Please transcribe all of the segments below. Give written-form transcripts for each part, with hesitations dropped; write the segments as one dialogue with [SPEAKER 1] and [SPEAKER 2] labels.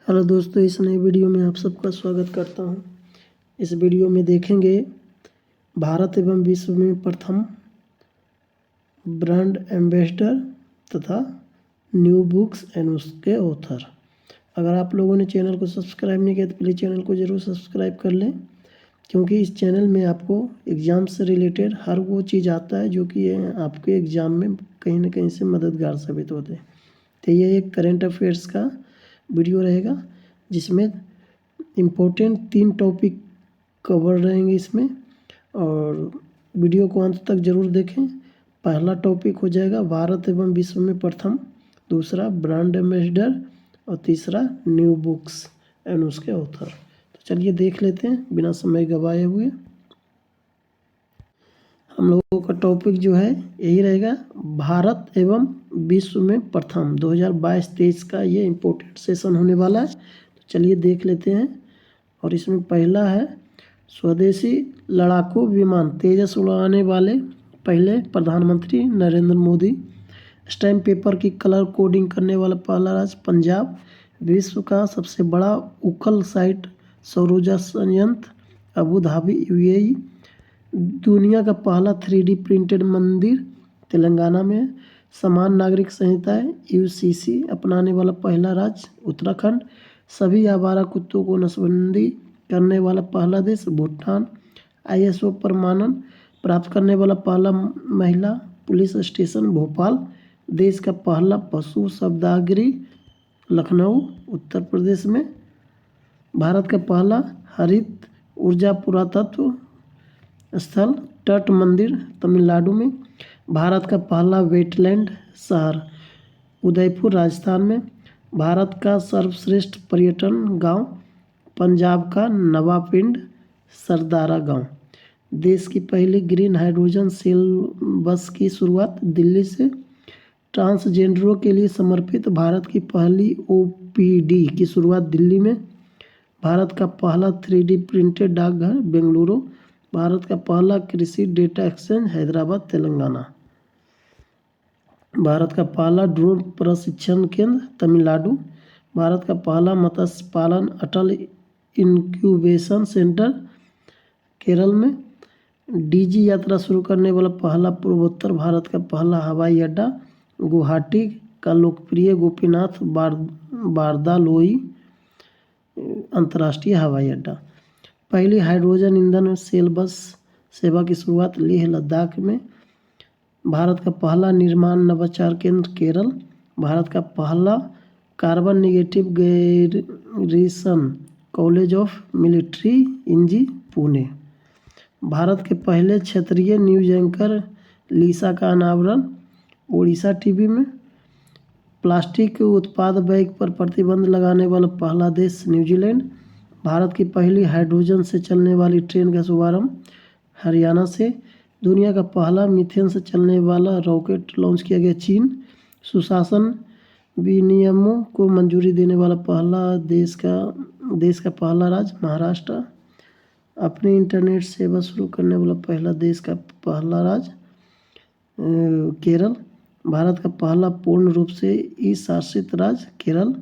[SPEAKER 1] Hello दोस्तों, इस नई वीडियो में आप सबका स्वागत करता हूं। इस वीडियो में देखेंगे भारत एवं विश्व में प्रथम ब्रांड एम्बेसडर तथा न्यू बुक्स एंड उसके ऑथर। अगर आप लोगों ने चैनल को सब्सक्राइब नहीं किया तो प्लीज़ चैनल को ज़रूर सब्सक्राइब कर लें, क्योंकि इस चैनल में आपको एग्ज़ाम से रिलेटेड हर वो चीज़ आता है जो कि आपके एग्ज़ाम में कहीं ना कहीं से मददगार साबित होते हैं। तो ये एक करेंट अफेयर्स का वीडियो रहेगा जिसमें इम्पोर्टेंट 3 टॉपिक कवर रहेंगे इसमें, और वीडियो को अंत तक ज़रूर देखें। पहला टॉपिक हो जाएगा भारत एवं विश्व में प्रथम, दूसरा ब्रांड एम्बेसडर और तीसरा न्यू बुक्स एंड उसके ऑथर। तो चलिए देख लेते हैं बिना समय गवाए हुए। हम लोगों का टॉपिक जो है यही रहेगा, भारत एवं विश्व में प्रथम 2022-23 का ये इम्पोर्टेंट सेशन होने वाला है। तो चलिए देख लेते हैं। और इसमें पहला है, स्वदेशी लड़ाकू विमान तेजस उड़ाने वाले पहले प्रधानमंत्री नरेंद्र मोदी। स्टैम्प पेपर की कलर कोडिंग करने वाला पहला राज्य पंजाब। विश्व का सबसे बड़ा उखल साइट सौर ऊर्जा संयंत्र अबू धाबी यूएई। दुनिया का पहला 3D प्रिंटेड मंदिर तेलंगाना में। समान नागरिक संहिता यूसीसी अपनाने वाला पहला राज्य उत्तराखंड। सभी आवारा कुत्तों को नसबंदी करने वाला पहला देश भूटान। आईएसओ प्रमाणन प्राप्त करने वाला पहला महिला पुलिस स्टेशन भोपाल। देश का पहला पशु शब्दागृह लखनऊ उत्तर प्रदेश में। भारत का पहला हरित ऊर्जा पुरातत्व स्थल तट मंदिर तमिलनाडु में। भारत का पहला वेटलैंड शहर उदयपुर राजस्थान में। भारत का सर्वश्रेष्ठ पर्यटन गांव पंजाब का नवापिंड सरदारा गांव। देश की पहली ग्रीन हाइड्रोजन सेल बस की शुरुआत दिल्ली से। ट्रांसजेंडरों के लिए समर्पित भारत की पहली ओपीडी की शुरुआत दिल्ली में। भारत का पहला 3D प्रिंटेड डाकघर बेंगलुरु। भारत का पहला कृषि डेटा एक्सचेंज हैदराबाद तेलंगाना। भारत का पहला ड्रोन प्रशिक्षण केंद्र तमिलनाडु। भारत का पहला मत्स्य पालन अटल इंक्यूबेशन सेंटर केरल में। डीजी यात्रा शुरू करने वाला पहला पूर्वोत्तर भारत का पहला हवाई अड्डा गुवाहाटी का लोकप्रिय गोपीनाथ बारदालोई अंतर्राष्ट्रीय हवाई अड्डा। पहली हाइड्रोजन ईंधन सेल बस सेवा की शुरुआत लेह लद्दाख में। भारत का पहला निर्माण नवाचार केंद्र केरल। भारत का पहला carbon negative garrison college of military इंजी पुणे। भारत के पहले क्षेत्रीय न्यूज एंकर लीसा का अनावरण ओडिशा टीवी में। प्लास्टिक उत्पाद बैग पर प्रतिबंध लगाने वाला पहला देश न्यूजीलैंड। भारत की पहली हाइड्रोजन से चलने वाली ट्रेन का शुभारंभ हरियाणा से। दुनिया का पहला मीथेन से चलने वाला रॉकेट लॉन्च किया गया चीन। सुशासन विनियमों को मंजूरी देने वाला देश का पहला राज्य महाराष्ट्र। अपनी इंटरनेट सेवा शुरू करने वाला पहला देश का पहला राज्य केरल। भारत का पहला पूर्ण रूप से ई शासित राज्य केरल।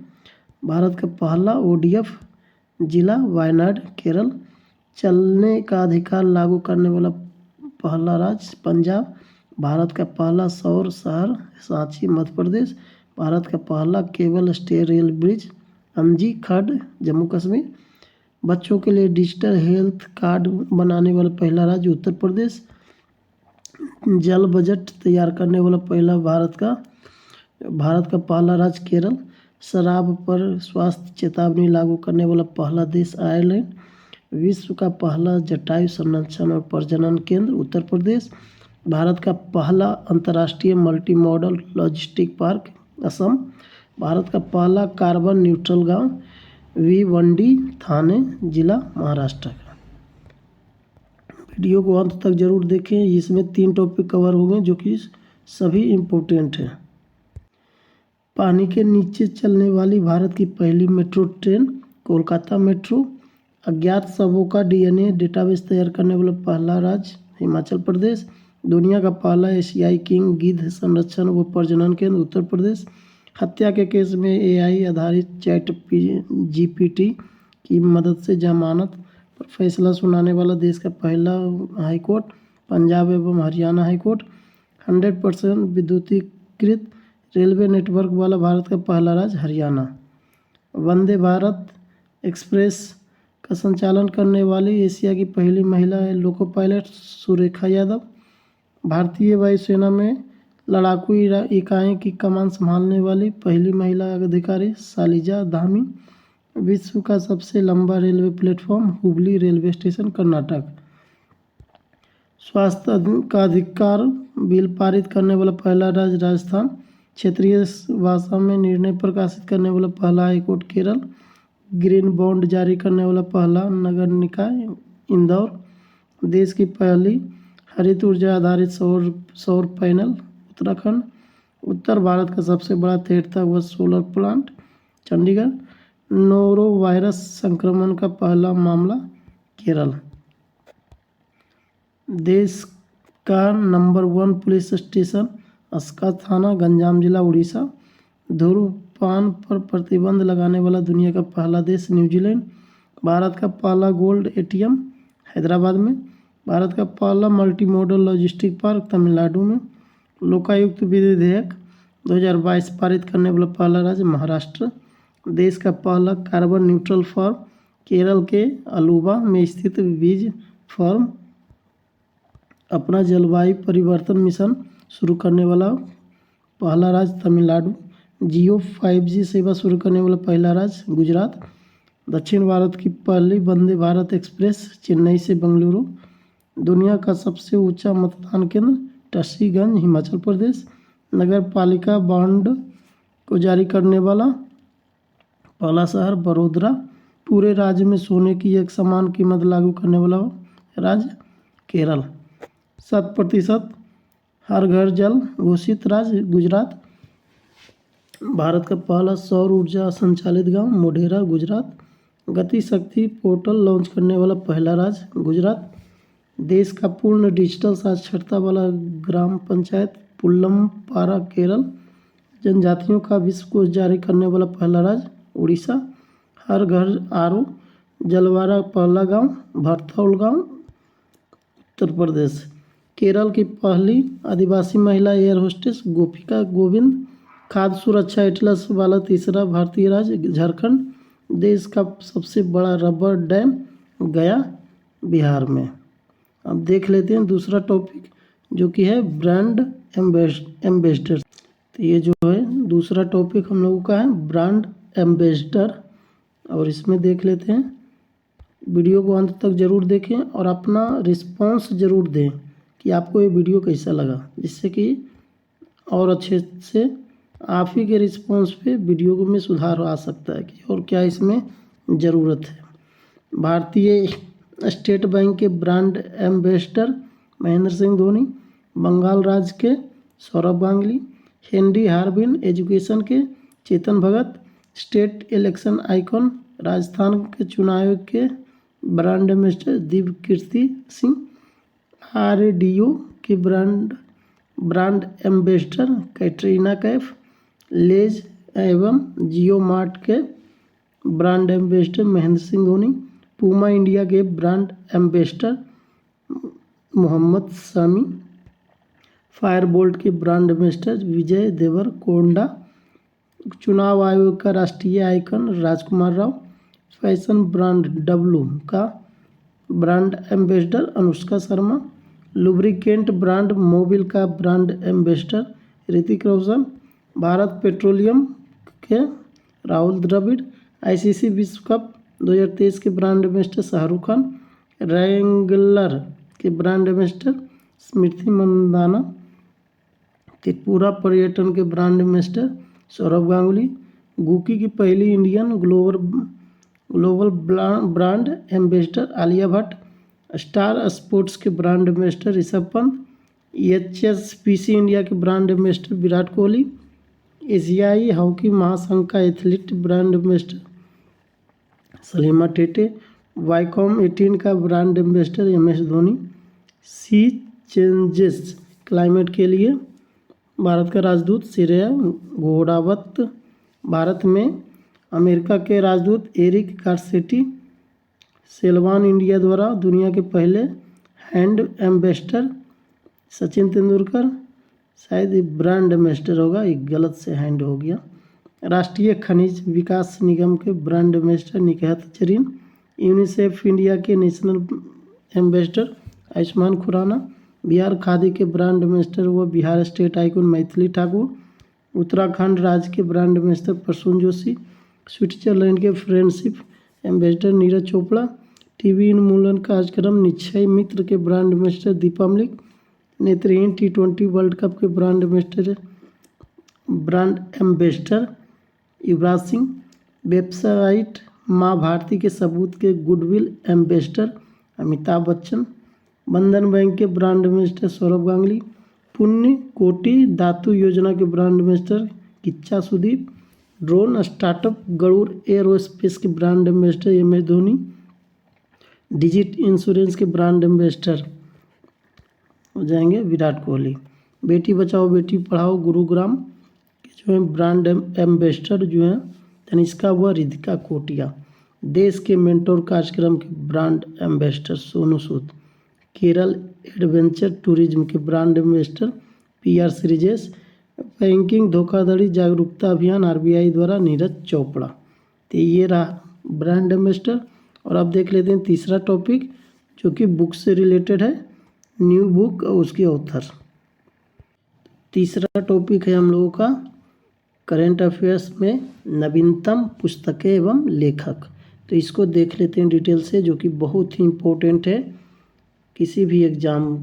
[SPEAKER 1] भारत का पहला ओडीएफ जिला वायनाड केरल। चलने का अधिकार लागू करने वाला पहला राज्य पंजाब। भारत का पहला सौर शहर सांची मध्य प्रदेश। भारत का पहला केबल स्टे रेल ब्रिज अंजी खड जम्मू कश्मीर। बच्चों के लिए डिजिटल हेल्थ कार्ड बनाने वाला पहला राज्य उत्तर प्रदेश। जल बजट तैयार करने वाला पहला भारत का पहला राज्य केरल। शराब पर स्वास्थ्य चेतावनी लागू करने वाला पहला देश आयरलैंड। विश्व का पहला जटायु संरक्षण और प्रजनन केंद्र उत्तर प्रदेश। भारत का पहला अंतर्राष्ट्रीय multi modal logistic park Assam. Bharat का पहला कार्बन न्यूट्रल गांव भिवंडी थाने जिला महाराष्ट्र का। वीडियो को अंत तक जरूर देखें, इसमें 3 टॉपिक कवर होंगे जो कि सभी इम्पोर्टेंट हैं। पानी के नीचे चलने वाली भारत की पहली मेट्रो ट्रेन कोलकाता मेट्रो। अज्ञात शवों का डीएनए डेटाबेस तैयार करने वाला पहला राज्य हिमाचल प्रदेश। दुनिया का पहला एशियाई किंग गिद्ध संरक्षण व प्रजनन केंद्र उत्तर प्रदेश। हत्या के केस में AI आधारित चैट GPT की मदद से जमानत पर फैसला सुनाने वाला देश का पहला हाईकोर्ट पंजाब एवं हरियाणा हाईकोर्ट। 100% विद्युतीकृत रेलवे नेटवर्क वाला भारत का पहला राज्य हरियाणा। वंदे भारत एक्सप्रेस का संचालन करने वाली एशिया की पहली महिला लोको पायलट सुरेखा यादव। भारतीय वायुसेना में लड़ाकू इकाई की कमान संभालने वाली पहली महिला अधिकारी शालिजा धामी। विश्व का सबसे लंबा railway platform Hubli railway station Karnataka. स्वास्थ्य का अधिकार बिल पारित करने वाला पहला राज्य राजस्थान। क्षेत्रीय भाषा में निर्णय प्रकाशित करने वाला पहला हाईकोर्ट केरल। ग्रीन बॉन्ड जारी करने वाला पहला नगर निकाय इंदौर। देश की पहली हरित ऊर्जा आधारित सौर पैनल उत्तराखंड। उत्तर भारत का सबसे बड़ा तैरता हुआ solar plant Chandigarh. Noro virus संक्रमण का पहला मामला केरल। देश का नंबर 1 पुलिस स्टेशन अस्का थाना गंजाम जिला उड़ीसा। धूम्रपान पर प्रतिबंध लगाने वाला दुनिया का पहला देश न्यूजीलैंड। भारत का पहला गोल्ड ATM हैदराबाद में। भारत का पहला multi modal logistic park Tamil Nadu में। लोकायुक्त विधेयक 2022 पारित करने वाला पहला राज्य महाराष्ट्र। देश का पहला कार्बन न्यूट्रल फॉर्म केरल के अलुवा में स्थित बीज फॉर्म। अपना जलवायु परिवर्तन मिशन शुरू करने वाला पहला राज्य तमिलनाडु। जियो 5G सेवा शुरू करने वाला पहला राज्य गुजरात। दक्षिण भारत की पहली वंदे भारत एक्सप्रेस चेन्नई से बेंगलुरु। दुनिया का सबसे ऊंचा मतदान केंद्र टसीगंज हिमाचल प्रदेश। नगर पालिका बॉन्ड को जारी करने वाला पहला शहर बड़ोदरा। पूरे राज्य में सोने की एक समान कीमत लागू करने वाला राज्य केरल। 100% हर घर जल घोषित राज्य गुजरात। भारत का पहला सौर ऊर्जा संचालित गांव मोढेरा गुजरात। गति शक्ति पोर्टल लॉन्च करने वाला पहला राज्य गुजरात। देश का पूर्ण डिजिटल साक्षरता वाला ग्राम पंचायत पुल्लमपारा केरल। जनजातियों का विश्व कोश जारी करने वाला पहला राज्य उड़ीसा। हर घर RO जलवारा पहला गांव भरथौल गांव उत्तर प्रदेश। केरल की पहली आदिवासी महिला एयर होस्टेस गोपिका गोविंद। खाद्य सुरक्षा एटलस वाला तीसरा भारतीय राज्य झारखंड। देश का सबसे बड़ा रबर डैम गया बिहार में। अब देख लेते हैं दूसरा टॉपिक जो कि है ब्रांड एम्बेसडर। तो ये जो है दूसरा टॉपिक हम लोगों का है ब्रांड एम्बेसडर। और इसमें देख लेते हैं, वीडियो को अंत तक ज़रूर देखें और अपना रिस्पांस ज़रूर दें कि आपको ये वीडियो कैसा लगा, जिससे कि और अच्छे से आप ही के रिस्पांस पे वीडियो में सुधार आ सकता है कि और क्या इसमें ज़रूरत है। भारतीय स्टेट बैंक के ब्रांड एम्बेसडर महेंद्र सिंह धोनी। बंगाल राज्य के Saurabh Ganguly. Henry Harbin education के Chetan Bhagat. State election icon Rajasthan के चुनाव आयोग के ब्रांड एम्बेसडर दिव्य कीर्ति सिंह। RDO के ब्रांड एम्बेसडर कैटरीना कैफ। लेज एवं जियो मार्ट के brand ambassador Mahendra Singh Dhoni. Puma India के ब्रांड एम्बेसडर मोहम्मद सामी। फायरबोल्ट के ब्रांड एम्बेसडर विजय देवरकोंडा। चुनाव आयोग का राष्ट्रीय आइकन राजकुमार राव। फैशन ब्रांड W का brand ambassador Anushka Sharma. Lubricant brand Mobil का brand ambassador Hrithik Roshan. Bharat petroleum के राहुल द्रविड़। ICC विश्व कप 2023 के brand ambassador Shahrukh Khan. Wrangler के ब्रांड एम्बेसडर स्मृति मंदाना। त्रिपुरा पर्यटन के brand ambassador Sourav Ganguly. Gucci की पहली Indian global brand ambassador Alia Bhatt. Star Sports के brand ambassador Rishabh Pant. HSBC India के ब्रांड एम्बेसडर विराट कोहली। एशियाई हॉकी महासंघ का athlete brand ambassador Salima Tete. Viacom 18 का ब्रांड एम्बेसडर MS धोनी। सी चेंजेस क्लाइमेट के लिए भारत का राजदूत श्रेया घोड़ावत। भारत में अमेरिका के राजदूत एरिक गारसेटी। सेलवान इंडिया द्वारा दुनिया के पहले हैंड एम्बेसडर सचिन तेंदुलकर। शायद ये ब्रांड एम्बेसडर होगा, एक गलत से हैंड हो गया। राष्ट्रीय खनिज विकास निगम के brand ambassador Nikhat Zareen. UNICEF India के नेशनल एम्बेसडर आयुष्मान खुराना। बिहार खादी के ब्रांड एम्बेसडर व बिहार स्टेट आइकॉन मैथिली ठाकुर। उत्तराखंड राज्य के brand ambassador Prasoon Joshi. Switzerland के friendship ambassador Neeraj Chopra. TB उन्मूलन कार्यक्रम निश्चय मित्र के ब्रांड एम्बेसडर दीपा मलिक। नेत्रहीन T20 वर्ल्ड कप के brand ambassador Yuvraj Singh. Website माँ भारती के सबूत के गुडविल एम्बेसडर अमिताभ बच्चन। बंधन बैंक के ब्रांड एम्बेसडर सौरभ गांगुली। पुण्य कोटि धातु योजना के brand ambassador Kichcha Sudeep. Drone startup Garuda aerospace के brand ambassador MS Dhoni. Digit insurance के ब्रांड एम्बेसडर हो जाएंगे विराट कोहली। बेटी बचाओ बेटी पढ़ाओ गुरुग्राम के जो है ब्रांड एम्बेसडर जो हैं तनिष्का व रिधिका कोटिया। देश के मेंटोर कार्यक्रम के brand ambassador Sonu Sood. Kerala adventure tourism के brand ambassador PR Sreejesh. Banking धोखाधड़ी जागरूकता अभियान RBI द्वारा नीरज चोपड़ा। तो ये रहा ब्रांड एम्बेसडर। और अब देख लेते हैं तीसरा टॉपिक जो कि बुक से रिलेटेड है, न्यू बुक और उसके ऑथर। तीसरा टॉपिक है हम लोगों का करेंट अफेयर्स में नवीनतम पुस्तकें एवं लेखक। तो इसको देख लेते हैं डिटेल से, जो कि बहुत ही इम्पोर्टेंट है किसी भी एग्ज़ाम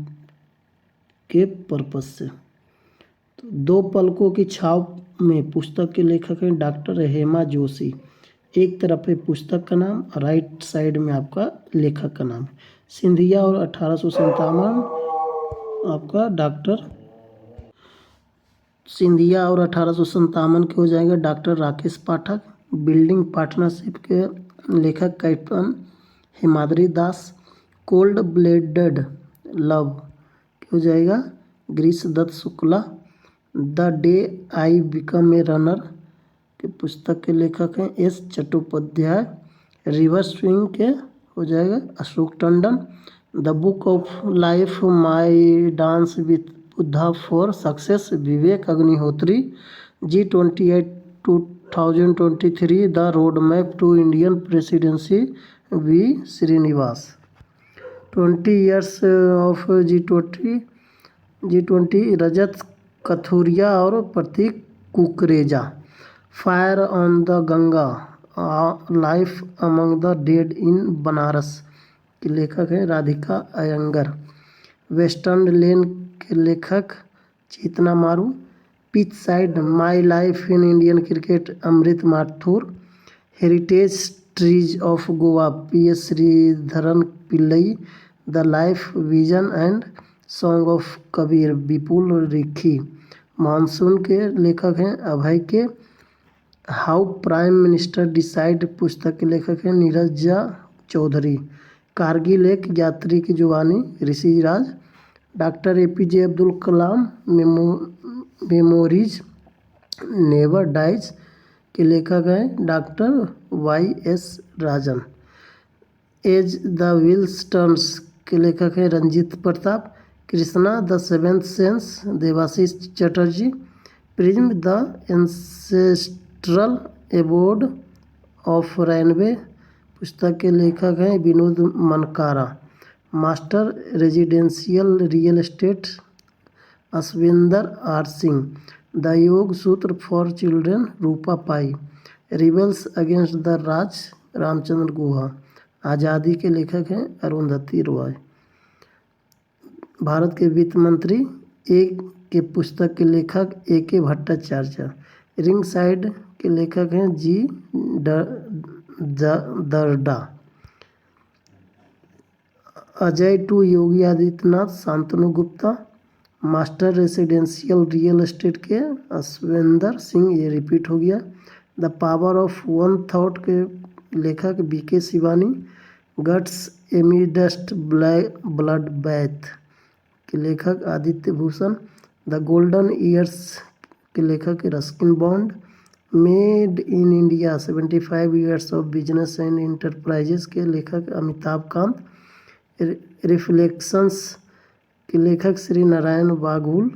[SPEAKER 1] के पर्पस से। तो दो पलकों की छाप में पुस्तक के लेखक हैं डॉक्टर हेमा जोशी। एक तरफ है पुस्तक का नाम, राइट साइड में आपका लेखक का नाम। सिंधिया और 1857 आपका डॉक्टर सिंधिया और 1857 के हो जाएंगे doctor Rakesh Pathak. Building partnership के लेखक captain Himadri Das. Cold blooded love के हो जाएगा Girish Dutt Shukla. The day I become a runner के पुस्तक के लेखक हैं S चट्टोपाध्याय। रिवर स्विंग के हो जाएगा Ashok Tandon. The book of life my dance with Buddha for success Vivek Agnihotri. G28 2023 the road map to Indian presidency V Srinivas. 20 years of G20 Rajat Kathuria और Prateek Kukreja. Fire on the Ganga life among the dead in Banaras के लेखक हैं Radhika Iyengar. Western लेन के लेखक Chetna Maru. Pitch side my life in Indian cricket Amrit Mathur. Heritage trees of Goa PS Sreedharan Pillai. The life vision and song of Kabir Vipul Rikhi. Monsoon के लेखक हैं अभय के। हाउ प्राइम मिनिस्टर डिसाइड पुस्तक के लेखक हैं नीरज झा चौधरी। कारगिल एक यात्री की जुबानी Rishi Raj. Doctor APJ Abdul Kalam memories never dies के लेखक हैं doctor YS Rajan. As the wheels turns के लेखक हैं Ranjit Pratap. Krishna the seventh sense Debashish Chatterjee. Prism the ancestral abode of rainbow पुस्तक के लेखक हैं Vinod Mankara. Master residential real estate Ashwinder R Singh. The yoga sutra for children Roopa Pai. Rebels against the Raj Ramachandra Guha. आज़ादी के लेखक हैं अरुंधति रॉय। भारत के वित्त मंत्री एक के पुस्तक के लेखक AK भट्टाचार्य। रिंग साइड के लेखक हैं G Darda. Ajay to Yogi Adityanath Shantanu Gupta. Master residential real estate के अश्विंदर सिंह, ये रिपीट हो गया। The power of one thought के लेखक BK Shivani. Guts amidst blood bath के लेखक Aditya Bhushan. The golden years के लेखक Ruskin Bond. Made in India 75 years of business and enterprises के लेखक अमिताभ कांत। रिफ्लेक्शंस के लेखक Shri Narayan Baghul.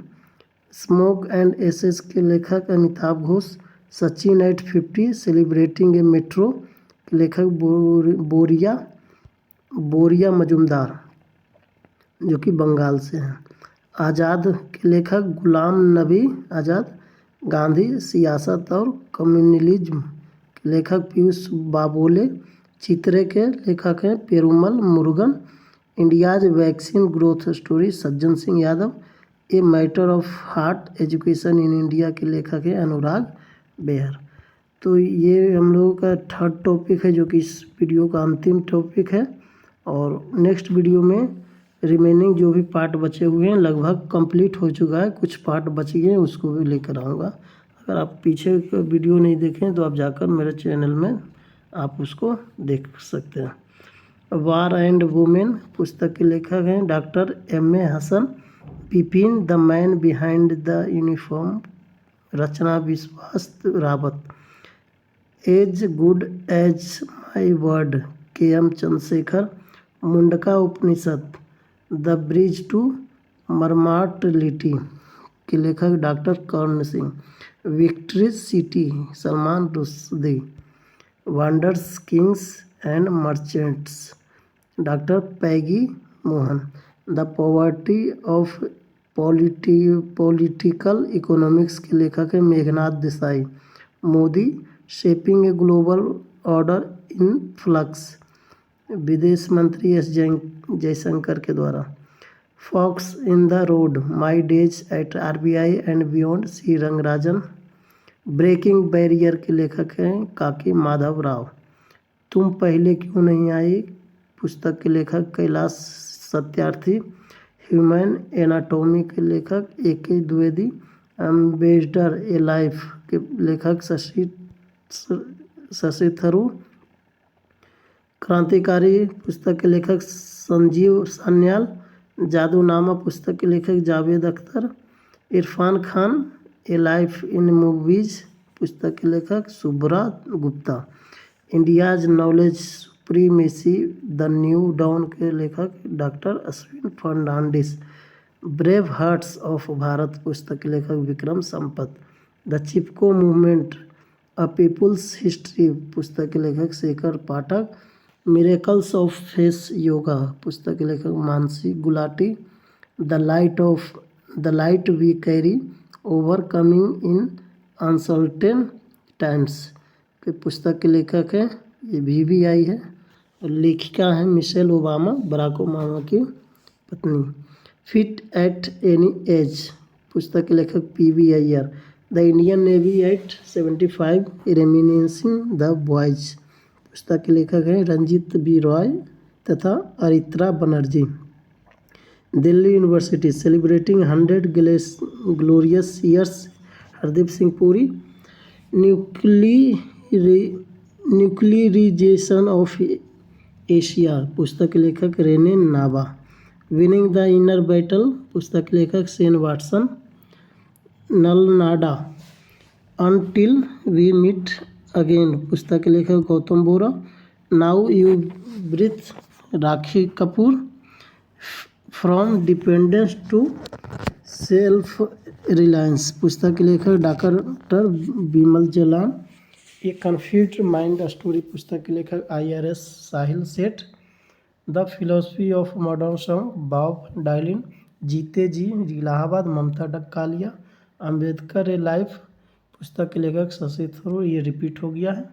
[SPEAKER 1] Smoke and ashes के लेखक अमिताभ घोष। सचिन एट 50 सेलिब्रेटिंग ए मेट्रो के लेखक बोरिया मजुमदार जो कि बंगाल से हैं। आज़ाद के लेखक गुलाम नबी आज़ाद। गांधी सियासत और कम्युनलिज्म के लेखक पीयूष बाबोले। चित्रे के लेखक हैं Perumal Murugan. India's vaccine growth story Sajjan Singh Yadav. A matter of heart education in India के लेखक हैं अनुराग बेहर। तो ये हम लोगों का थर्ड टॉपिक है जो कि इस वीडियो का अंतिम टॉपिक है। और नेक्स्ट वीडियो में रिमेनिंग जो भी पार्ट बचे हुए हैं लगभग कंप्लीट हो चुका है, कुछ पार्ट बच गए हैं उसको भी लेकर आऊँगा। अगर आप पीछे का वीडियो नहीं देखें तो आप जाकर मेरे चैनल में आप उसको देख सकते हैं। वार एंड वुमेन पुस्तक के लेखक हैं doctor M.A. Hasan. Bipin the man behind the uniform Rachna Vishwas Rawat. As good as my word K.M. Chandrasekhar. Mundaka Upanishad the bridge to immortality के लेखक doctor Karan Singh. Victory city Salman Rushdie. Wonders kings and merchants doctor Peggy Mohan. The poverty of political economics के लेखक है Meghnad Desai. Modi shaping a global order in flux विदेश मंत्री S Jaishankar के द्वारा। Fox in the road my days at RBI and beyond C Rangarajan. Breaking barrier के लेखक हैं काकी माधव राव। तुम पहले क्यों नहीं आई पुस्तक के लेखक कैलाश सत्यार्थी। ह्यूमन एनाटॉमी के लेखक A.K. द्विवेदी। एम्बेसडर ए लाइफ के लेखक शशि थरूर। क्रांतिकारी पुस्तक के लेखक संजीव सान्याल। जादूनामा पुस्तक के लेखक Javed Akhtar. Irrfan Khan a life in movies पुस्तक के लेखक Shubhra Gupta. India's knowledge supremacy the new dawn के लेखक doctor Ashwin Fernandes. Brave hearts of Bharat पुस्तक के लेखक Vikram Sampath. The Chipko movement a people's history पुस्तक के लेखक Shekhar Pathak. Miracles of face yoga पुस्तक के लेखक Mansi Gulati. The light we carry overcoming in uncertain times के पुस्तक के लेखक हैं ये भी आई है और लेखिका है मिशेल ओबामा बराक ओबामा की पत्नी। फिट एट एनी एज पुस्तक के लेखक PV Iyer. The Indian navy at 75 reminiscing the boys पुस्तक के लेखक हैं रंजीत B. रॉय तथा Aritra Banerjee. Delhi university celebrating 100 glorious years Hardeep Singh Puri. Nuclearisation of Asia पुस्तक के लेखक Renee Naba. Winning the inner battle पुस्तक के लेखक Shane Watson. Nalanda until we meet again पुस्तक के लेखक Gautam Bora. Now you breathe Rakhi Kapoor. From dependence to self reliance पुस्तक के लेखक doctor Bimal Jalan. A confused mind story पुस्तक के लेखक IRS Sahil Seth. The philosophy of modern song Bob Dylan. जीते जी इलाहाबाद ममता डक्कालिया। अम्बेडकर ए लाइफ पुस्तक के लेखक शशि थरूर ये रिपीट हो गया है।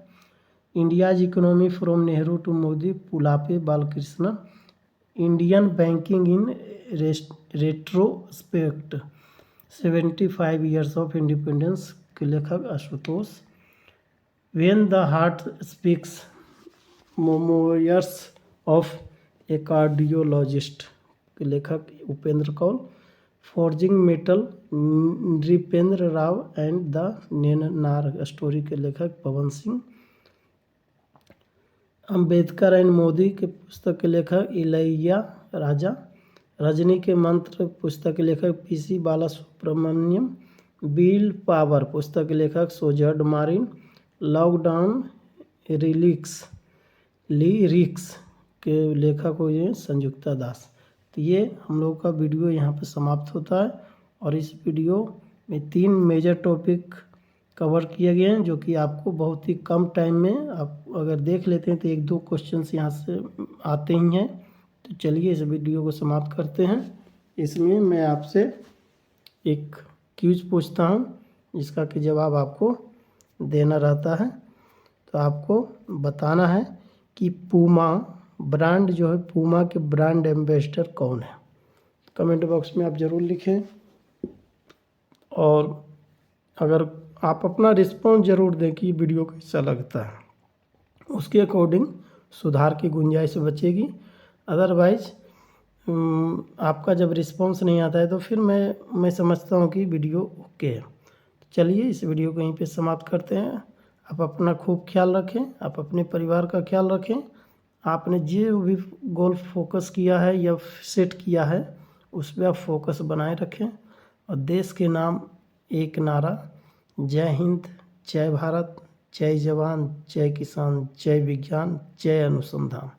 [SPEAKER 1] India's economy from Nehru to Modi Pulapre Balakrishnan. Indian banking in retrospect 75 years of independence के लेखक Ashutosh. When the heart speaks memoirs of a cardiologist के लेखक Upendra Kaul. Forging metal Nripendra Rao and the नेननार स्टोरी के लेखक पवन सिंह। अम्बेडकर एंड मोदी के पुस्तक के लेखक इलैया राजा। रजनी के मंत्र पुस्तक के लेखक PC बालासुब्रमण्यम। विल पावर पुस्तक के लेखक सोजर्ड मार्टिन। लॉकडाउन लिरिक्स के लेखक हो ये संयुक्ता दास। तो ये हम लोग का वीडियो यहाँ पे समाप्त होता है और इस वीडियो में 3 मेजर टॉपिक कवर किए गए हैं जो कि आपको बहुत ही कम टाइम में आप अगर देख लेते हैं तो 1-2 क्वेश्चंस यहाँ से आते ही हैं। तो चलिए इस वीडियो को समाप्त करते हैं। इसमें मैं आपसे एक क्विज पूछता हूँ जिसका कि जवाब आपको देना रहता है। तो आपको बताना है कि पूमा ब्रांड जो है, पूमा के ब्रांड एम्बेसडर कौन है। कमेंट बॉक्स में आप ज़रूर लिखें और अगर आप अपना रिस्पॉन्स ज़रूर दें कि वीडियो कैसा लगता है, उसके अकॉर्डिंग सुधार की गुंजाइश बचेगी। अदरवाइज आपका जब रिस्पॉन्स नहीं आता है तो फिर मैं समझता हूँ कि वीडियो ओके है। चलिए इस वीडियो को यहीं पे समाप्त करते हैं। आप अपना खूब ख्याल रखें, आप अपने परिवार का ख्याल रखें। आपने जो भी गोल फोकस किया है या सेट किया है उस पर आप फोकस बनाए रखें और देश के नाम एक नारा, जय हिंद, जय भारत, जय जवान, जय किसान, जय विज्ञान, जय अनुसंधान।